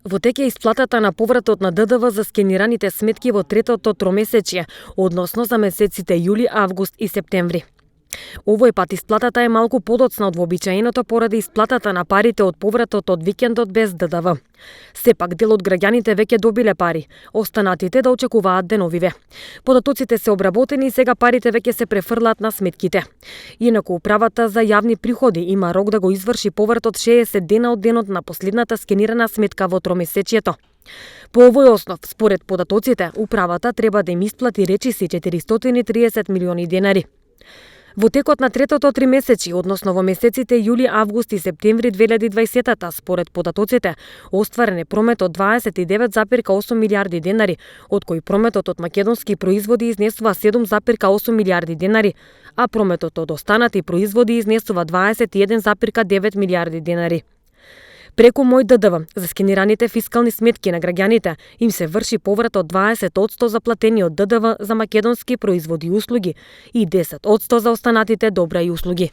Во тек е исплатата на повратот на ДДВ за скенираните сметки во третото тромесечје, односно за месеците јули, август и септември. Овој пат исплатата е малку подоцна од вообичаеното поради исплатата на парите од повратот од викендот без ДДВ. Сепак дел од граѓаните веќе добиле пари, останатите да очекуваат деновиве. Податоците се обработени и сега парите веќе се префрлаат на сметките. Инаку управата за јавни приходи има рок да го изврши повратот 60 дена од денот на последната скенирана сметка во тромесечјето. По овој основ, според податоците, управата треба да им исплати речиси 430 милиони денари. Во текот на третото тримесечје, односно во месеците јули, август и септември 2020-та, според податоците, остварен е промет од 29,8 милијарди денари, од кои прометот од македонски производи изнесува 7,8 милијарди денари, а прометот од останати производи изнесува 21,9 милијарди денари. Преку Мој ДДВ, за скенираните фискални сметки на граѓаните, им се врши поврат од 20% за платениот ДДВ за македонски производи и услуги и 10% за останатите добра и услуги.